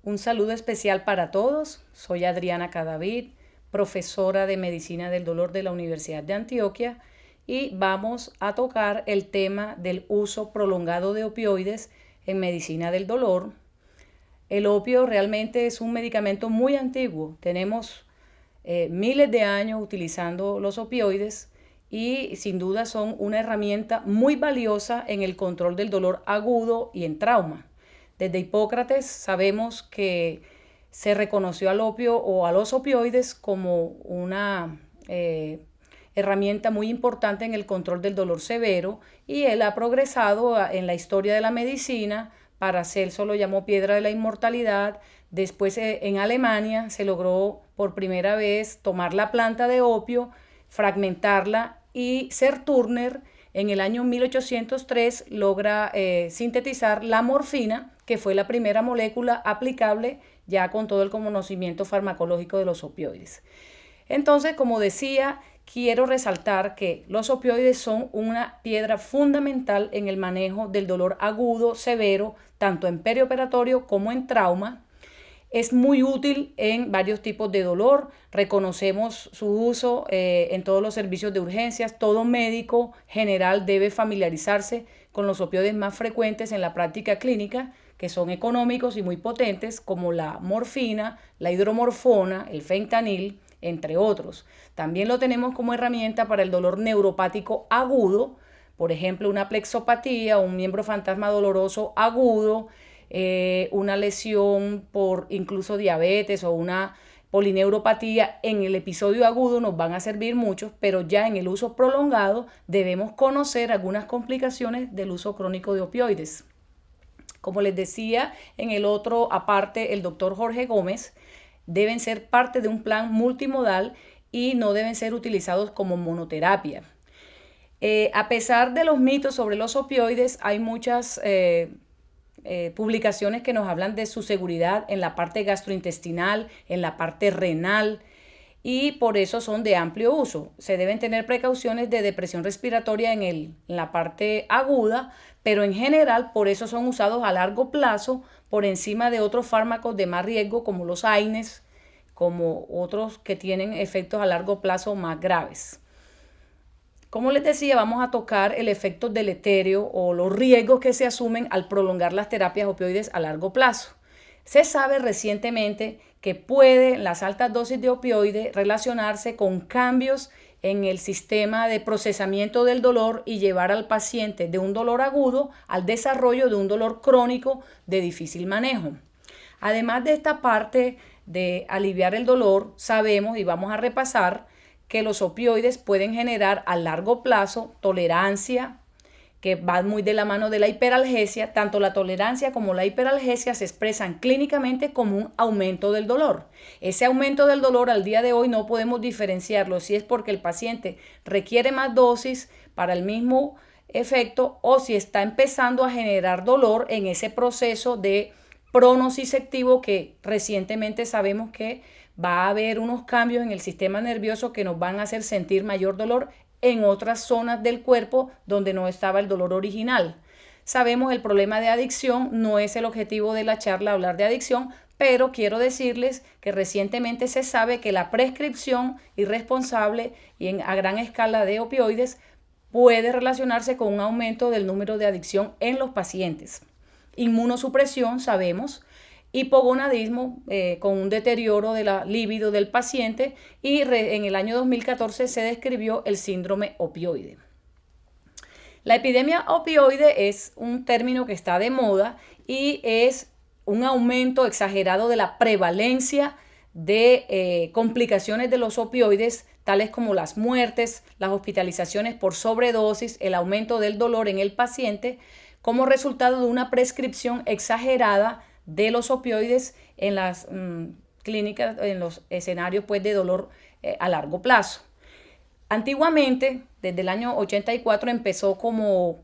Un saludo especial para todos. Soy Adriana Cadavid, profesora de Medicina del Dolor de la Universidad de Antioquia, y vamos a tocar el tema del uso prolongado de opioides en medicina del dolor. El opio realmente es un medicamento muy antiguo. Tenemos miles de años utilizando los opioides y sin duda son una herramienta muy valiosa en el control del dolor agudo y en trauma. Desde Hipócrates sabemos que se reconoció al opio o a los opioides como una herramienta muy importante en el control del dolor severo, y él ha progresado en la historia de la medicina. Paracelso lo llamó piedra de la inmortalidad. Después en Alemania se logró por primera vez tomar la planta de opio, fragmentarla, y Serturner en el año 1803 logra sintetizar la morfina, que fue la primera molécula aplicable ya con todo el conocimiento farmacológico de los opioides. Entonces, como decía, quiero resaltar que los opioides son una piedra fundamental en el manejo del dolor agudo, severo, tanto en perioperatorio como en trauma. Es muy útil en varios tipos de dolor. Reconocemos su uso en todos los servicios de urgencias. Todo médico general debe familiarizarse con los opioides más frecuentes en la práctica clínica, que son económicos y muy potentes, como la morfina, la hidromorfona, el fentanil, entre otros. También lo tenemos como herramienta para el dolor neuropático agudo, por ejemplo, una plexopatía, un miembro fantasma doloroso agudo, una lesión por incluso diabetes o una polineuropatía. En el episodio agudo nos van a servir mucho, pero ya en el uso prolongado debemos conocer algunas complicaciones del uso crónico de opioides. Como les decía en el otro aparte, el doctor Jorge Gómez, deben ser parte de un plan multimodal y no deben ser utilizados como monoterapia. A pesar de los mitos sobre los opioides, hay muchas publicaciones que nos hablan de su seguridad en la parte gastrointestinal, en la parte renal, y por eso son de amplio uso. Se deben tener precauciones de depresión respiratoria en la parte aguda, pero en general por eso son usados a largo plazo por encima de otros fármacos de más riesgo como los AINES, como otros que tienen efectos a largo plazo más graves. Como les decía, vamos a tocar el efecto deleterio o los riesgos que se asumen al prolongar las terapias opioides a largo plazo. Se sabe recientemente que pueden las altas dosis de opioides relacionarse con cambios en el sistema de procesamiento del dolor y llevar al paciente de un dolor agudo al desarrollo de un dolor crónico de difícil manejo. Además de esta parte de aliviar el dolor, sabemos y vamos a repasar que los opioides pueden generar a largo plazo tolerancia, que va muy de la mano de la hiperalgesia. Tanto la tolerancia como la hiperalgesia se expresan clínicamente como un aumento del dolor. Ese aumento del dolor al día de hoy no podemos diferenciarlo si es porque el paciente requiere más dosis para el mismo efecto o si está empezando a generar dolor en ese proceso de pronociceptivo, que recientemente sabemos que va a haber unos cambios en el sistema nervioso que nos van a hacer sentir mayor dolor en otras zonas del cuerpo donde no estaba el dolor original. Sabemos el problema de adicción, no es el objetivo de la charla hablar de adicción, pero quiero decirles que recientemente se sabe que la prescripción irresponsable y a gran escala de opioides puede relacionarse con un aumento del número de adicción en los pacientes. Inmunosupresión, sabemos, hipogonadismo, con un deterioro de la libido del paciente, y en el año 2014 se describió el síndrome opioide. La epidemia opioide es un término que está de moda y es un aumento exagerado de la prevalencia de complicaciones de los opioides, tales como las muertes, las hospitalizaciones por sobredosis, el aumento del dolor en el paciente, como resultado de una prescripción exagerada de los opioides en las clínicas, en los escenarios pues, de dolor a largo plazo. Antiguamente, desde el año 84, empezó como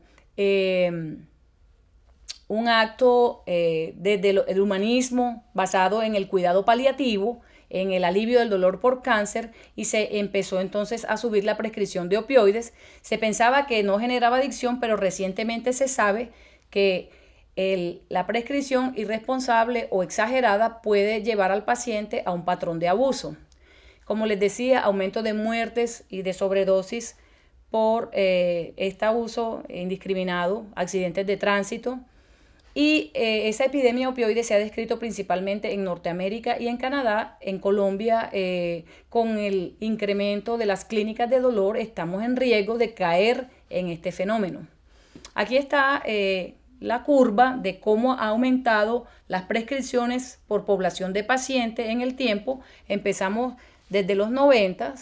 un acto desde el humanismo basado en el cuidado paliativo, en el alivio del dolor por cáncer, y se empezó entonces a subir la prescripción de opioides. Se pensaba que no generaba adicción, pero recientemente se sabe que la prescripción irresponsable o exagerada puede llevar al paciente a un patrón de abuso. Como les decía, aumento de muertes y de sobredosis por este abuso indiscriminado, accidentes de tránsito. Y esa epidemia opioide se ha descrito principalmente en Norteamérica y en Canadá. En Colombia, con el incremento de las clínicas de dolor, estamos en riesgo de caer en este fenómeno. Aquí está la curva de cómo ha aumentado las prescripciones por población de pacientes en el tiempo. Empezamos desde los 90,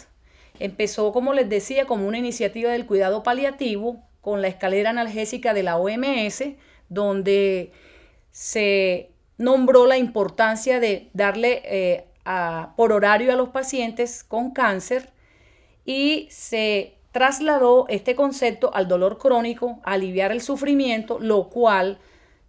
empezó, como les decía, como una iniciativa del cuidado paliativo con la escalera analgésica de la OMS, donde se nombró la importancia de darle por horario a los pacientes con cáncer y se trasladó este concepto al dolor crónico, a aliviar el sufrimiento, lo cual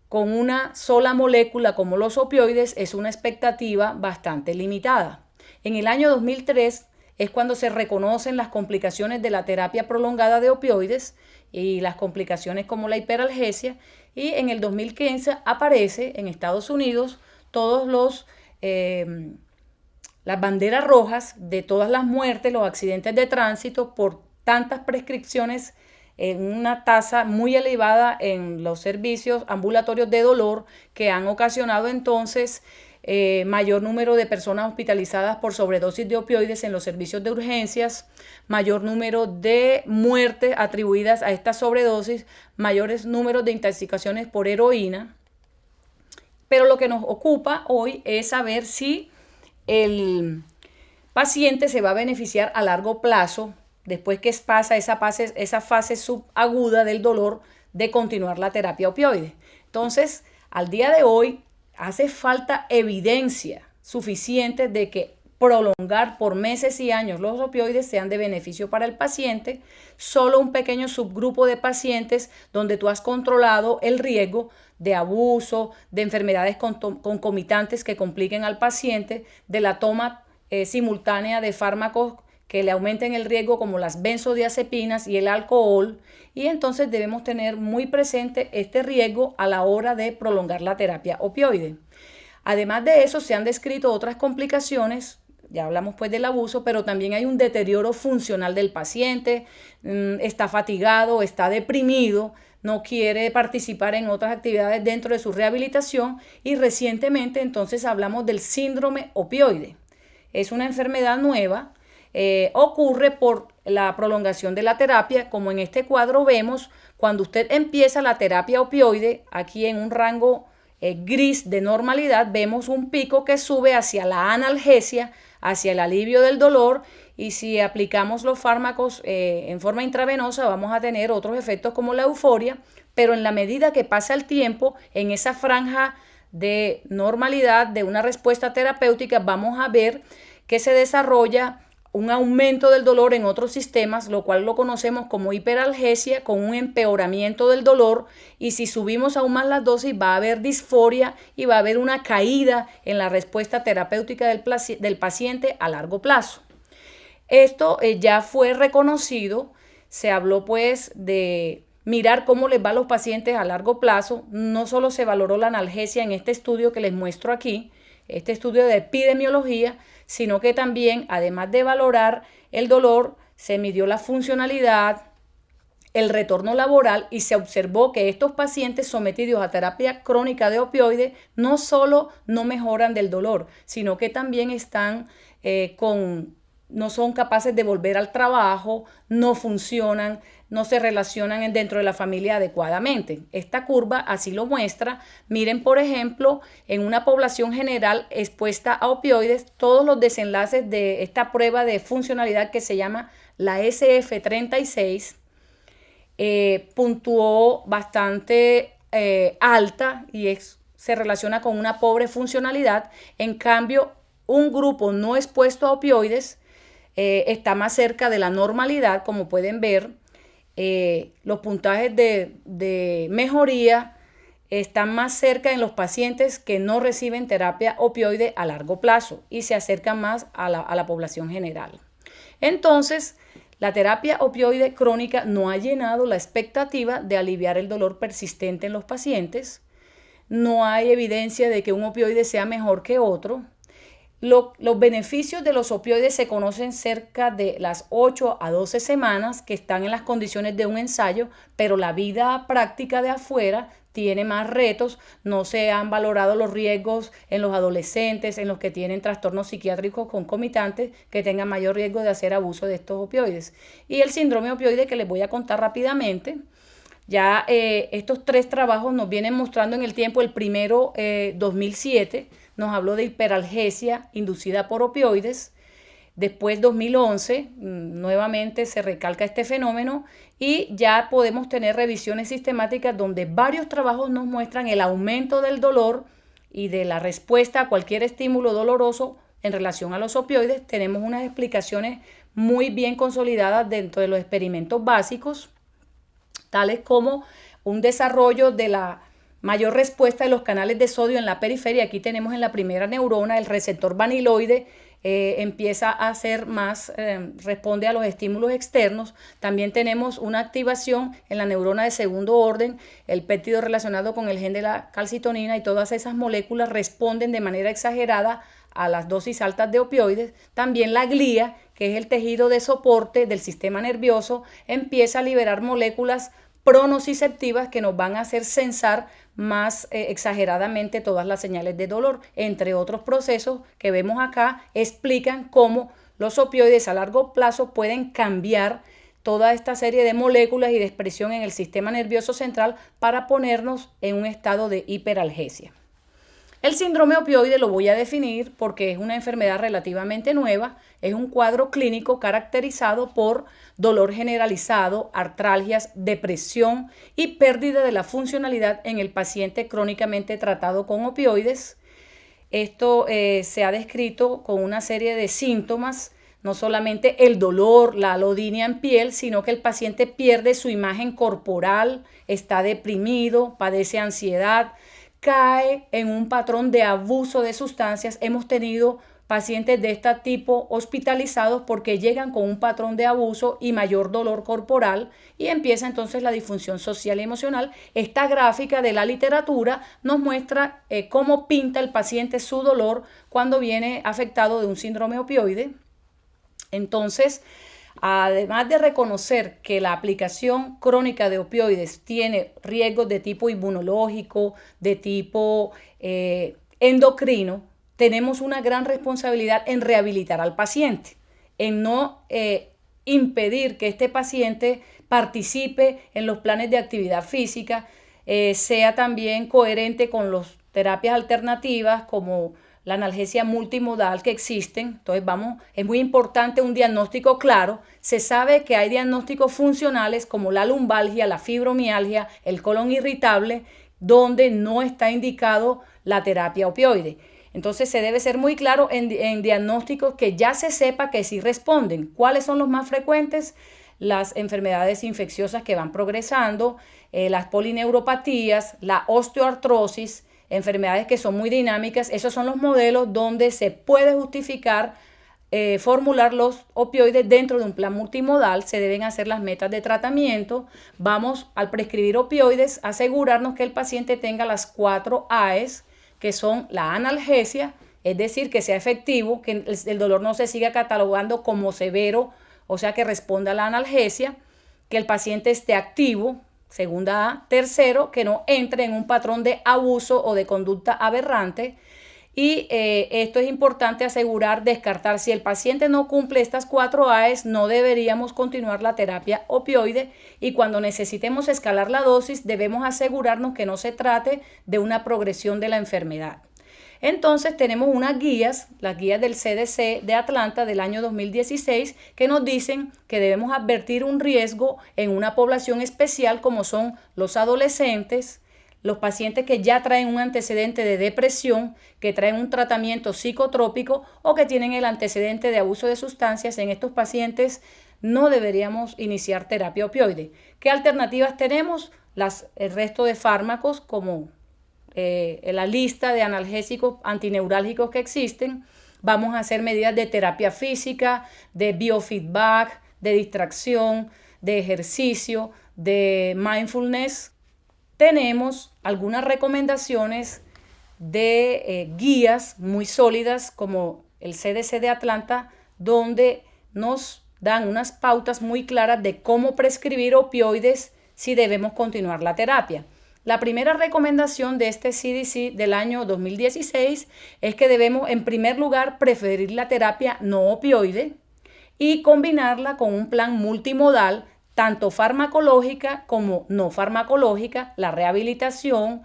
con una sola molécula como los opioides es una expectativa bastante limitada. En el año 2003 es cuando se reconocen las complicaciones de la terapia prolongada de opioides y las complicaciones como la hiperalgesia, y en el 2015 aparece en Estados Unidos todos las banderas rojas de todas las muertes, los accidentes de tránsito por tantas prescripciones en una tasa muy elevada en los servicios ambulatorios de dolor, que han ocasionado entonces mayor número de personas hospitalizadas por sobredosis de opioides en los servicios de urgencias, mayor número de muertes atribuidas a esta sobredosis, mayores números de intoxicaciones por heroína. Pero lo que nos ocupa hoy es saber si el paciente se va a beneficiar a largo plazo, después que pasa esa fase subaguda del dolor, de continuar la terapia opioide. Entonces, al día de hoy, hace falta evidencia suficiente de que prolongar por meses y años los opioides sean de beneficio para el paciente. Solo un pequeño subgrupo de pacientes donde tú has controlado el riesgo de abuso, de enfermedades concomitantes que compliquen al paciente, de la toma simultánea de fármacos que le aumenten el riesgo como las benzodiazepinas y el alcohol, y entonces debemos tener muy presente este riesgo a la hora de prolongar la terapia opioide. Además de eso, se han descrito otras complicaciones, ya hablamos pues del abuso, pero también hay un deterioro funcional del paciente, está fatigado, está deprimido, no quiere participar en otras actividades dentro de su rehabilitación, y recientemente entonces hablamos del síndrome opioide. Es una enfermedad nueva. Ocurre por la prolongación de la terapia, como en este cuadro vemos, cuando usted empieza la terapia opioide, aquí en un rango gris de normalidad, vemos un pico que sube hacia la analgesia, hacia el alivio del dolor, y si aplicamos los fármacos en forma intravenosa vamos a tener otros efectos como la euforia, pero en la medida que pasa el tiempo, en esa franja de normalidad de una respuesta terapéutica, vamos a ver que se desarrolla un aumento del dolor en otros sistemas, lo cual lo conocemos como hiperalgesia, con un empeoramiento del dolor, y si subimos aún más las dosis va a haber disforia y va a haber una caída en la respuesta terapéutica del paciente a largo plazo. Esto ya fue reconocido, se habló pues de mirar cómo les va a los pacientes a largo plazo. No solo se valoró la analgesia en este estudio que les muestro aquí, este estudio de epidemiología, sino que también, además de valorar el dolor, se midió la funcionalidad, el retorno laboral, y se observó que estos pacientes sometidos a terapia crónica de opioides no solo no mejoran del dolor, sino que también están no son capaces de volver al trabajo, no funcionan, no se relacionan dentro de la familia adecuadamente. Esta curva así lo muestra. Miren, por ejemplo, en una población general expuesta a opioides, todos los desenlaces de esta prueba de funcionalidad que se llama la SF36 puntuó bastante alta y se relaciona con una pobre funcionalidad. En cambio, un grupo no expuesto a opioides está más cerca de la normalidad. Como pueden ver, los puntajes de mejoría están más cerca en los pacientes que no reciben terapia opioide a largo plazo y se acercan más a la población general. Entonces, la terapia opioide crónica no ha llenado la expectativa de aliviar el dolor persistente en los pacientes. no hay evidencia de que un opioide sea mejor que otro. Los beneficios de los opioides se conocen cerca de las 8 a 12 semanas que están en las condiciones de un ensayo, pero la vida práctica de afuera tiene más retos. No se han valorado los riesgos en los adolescentes, en los que tienen trastornos psiquiátricos concomitantes, que tengan mayor riesgo de hacer abuso de estos opioides. Y el síndrome opioide, que les voy a contar rápidamente. Ya estos 3 trabajos nos vienen mostrando en el tiempo. El primero, 2007, nos habló de hiperalgesia inducida por opioides. Después, 2011, nuevamente se recalca este fenómeno y ya podemos tener revisiones sistemáticas donde varios trabajos nos muestran el aumento del dolor y de la respuesta a cualquier estímulo doloroso en relación a los opioides. Tenemos unas explicaciones muy bien consolidadas dentro de los experimentos básicos, tales como un desarrollo de la mayor respuesta de los canales de sodio en la periferia. Aquí tenemos en la primera neurona el receptor vaniloide, empieza a ser más, responde a los estímulos externos. También tenemos una activación en la neurona de segundo orden, el péptido relacionado con el gen de la calcitonina, y todas esas moléculas responden de manera exagerada a las dosis altas de opioides. También la glía, que es el tejido de soporte del sistema nervioso, empieza a liberar moléculas pronociceptivas que nos van a hacer sensar más exageradamente todas las señales de dolor. Entre otros procesos que vemos acá, explican cómo los opioides a largo plazo pueden cambiar toda esta serie de moléculas y de expresión en el sistema nervioso central para ponernos en un estado de hiperalgesia. El síndrome opioide lo voy a definir porque es una enfermedad relativamente nueva. Es un cuadro clínico caracterizado por dolor generalizado, artralgias, depresión y pérdida de la funcionalidad en el paciente crónicamente tratado con opioides. Esto se ha descrito con una serie de síntomas, no solamente el dolor, la alodinia en piel, sino que el paciente pierde su imagen corporal, está deprimido, padece ansiedad, cae en un patrón de abuso de sustancias. Hemos tenido pacientes de este tipo hospitalizados porque llegan con un patrón de abuso y mayor dolor corporal, y empieza entonces la disfunción social y emocional. Esta gráfica de la literatura nos muestra cómo pinta el paciente su dolor cuando viene afectado de un síndrome opioide. Entonces, además de reconocer que la aplicación crónica de opioides tiene riesgos de tipo inmunológico, de tipo endocrino, tenemos una gran responsabilidad en rehabilitar al paciente, en no impedir que este paciente participe en los planes de actividad física, sea también coherente con las terapias alternativas como la analgesia multimodal que existen. Entonces es muy importante un diagnóstico claro. Se sabe que hay diagnósticos funcionales como la lumbalgia, la fibromialgia, el colon irritable, donde no está indicado la terapia opioide. Entonces se debe ser muy claro en diagnósticos que ya se sepa que sí responden. ¿Cuáles son los más frecuentes? Las enfermedades infecciosas que van progresando, las polineuropatías, la osteoartrosis, enfermedades que son muy dinámicas. Esos son los modelos donde se puede justificar formular los opioides dentro de un plan multimodal. Se deben hacer las metas de tratamiento. Vamos, al prescribir opioides, a asegurarnos que el paciente tenga las 4 AES, que son la analgesia, es decir, que sea efectivo, que el dolor no se siga catalogando como severo, o sea, que responda a la analgesia, que el paciente esté activo, segunda A. Tercero, que no entre en un patrón de abuso o de conducta aberrante. Y esto es importante asegurar, descartar. Si el paciente no cumple estas 4 AES, no deberíamos continuar la terapia opioide, y cuando necesitemos escalar la dosis, debemos asegurarnos que no se trate de una progresión de la enfermedad. Entonces tenemos unas guías, las guías del CDC de Atlanta del año 2016, que nos dicen que debemos advertir un riesgo en una población especial como son los adolescentes, los pacientes que ya traen un antecedente de depresión, que traen un tratamiento psicotrópico o que tienen el antecedente de abuso de sustancias. En estos pacientes no deberíamos iniciar terapia opioide. ¿Qué alternativas tenemos? El resto de fármacos, como la lista de analgésicos antineurálgicos que existen. Vamos a hacer medidas de terapia física, de biofeedback, de distracción, de ejercicio, de mindfulness. tenemos algunas recomendaciones de guías muy sólidas como el CDC de Atlanta, donde nos dan unas pautas muy claras de cómo prescribir opioides si debemos continuar la terapia. La primera recomendación de este CDC del año 2016 es que debemos, en primer lugar, preferir la terapia no opioide y combinarla con un plan multimodal, tanto farmacológica como no farmacológica, la rehabilitación,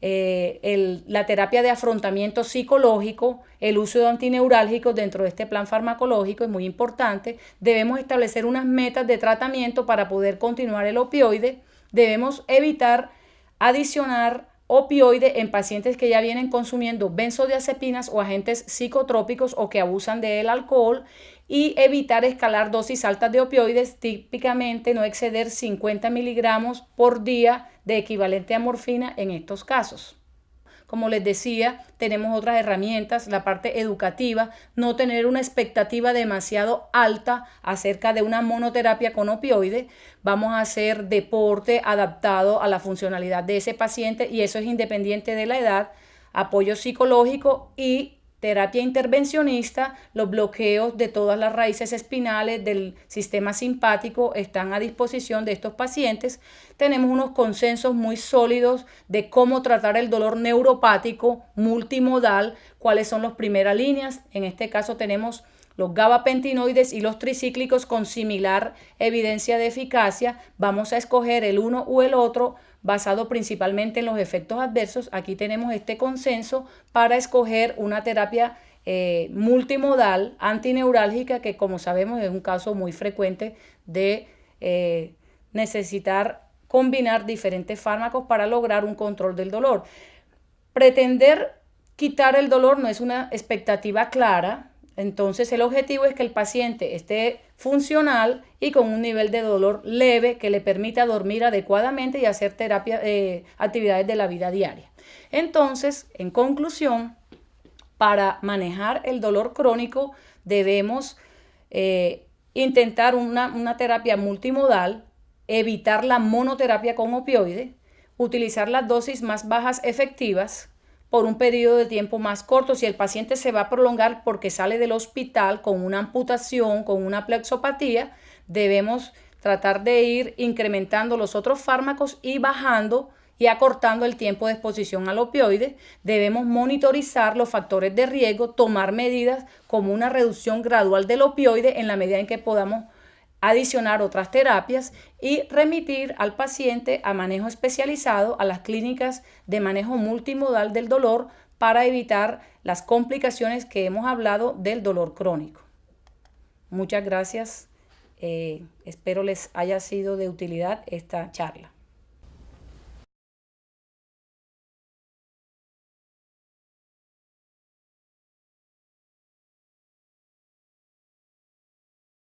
la terapia de afrontamiento psicológico, el uso de antineurálgicos dentro de este plan farmacológico es muy importante. Debemos establecer unas metas de tratamiento para poder continuar el opioide. Debemos evitar adicionar opioide en pacientes que ya vienen consumiendo benzodiazepinas o agentes psicotrópicos o que abusan del alcohol, y evitar escalar dosis altas de opioides, típicamente no exceder 50 miligramos por día de equivalente a morfina en estos casos. Como les decía, tenemos otras herramientas, la parte educativa, no tener una expectativa demasiado alta acerca de una monoterapia con opioide. Vamos a hacer deporte adaptado a la funcionalidad de ese paciente y eso es independiente de la edad, apoyo psicológico y terapia intervencionista. Los bloqueos de todas las raíces espinales del sistema simpático están a disposición de estos pacientes. Tenemos unos consensos muy sólidos de cómo tratar el dolor neuropático multimodal, cuáles son las primeras líneas. En este caso tenemos los gabapentinoides y los tricíclicos con similar evidencia de eficacia. Vamos a escoger el uno o el otro basado principalmente en los efectos adversos. Aquí tenemos este consenso para escoger una terapia multimodal antineurálgica, que como sabemos es un caso muy frecuente de necesitar combinar diferentes fármacos para lograr un control del dolor. Pretender quitar el dolor no es una expectativa clara. Entonces el objetivo es que el paciente esté funcional y con un nivel de dolor leve que le permita dormir adecuadamente y hacer actividades de la vida diaria. Entonces, en conclusión, para manejar el dolor crónico debemos intentar una terapia multimodal, evitar la monoterapia con opioide, utilizar las dosis más bajas efectivas por un periodo de tiempo más corto. Si el paciente se va a prolongar porque sale del hospital con una amputación, con una plexopatía, debemos tratar de ir incrementando los otros fármacos y bajando y acortando el tiempo de exposición al opioide. Debemos monitorizar los factores de riesgo, tomar medidas como una reducción gradual del opioide en la medida en que podamos adicionar otras terapias y remitir al paciente a manejo especializado a las clínicas de manejo multimodal del dolor para evitar las complicaciones que hemos hablado del dolor crónico. Muchas gracias. Espero les haya sido de utilidad esta charla.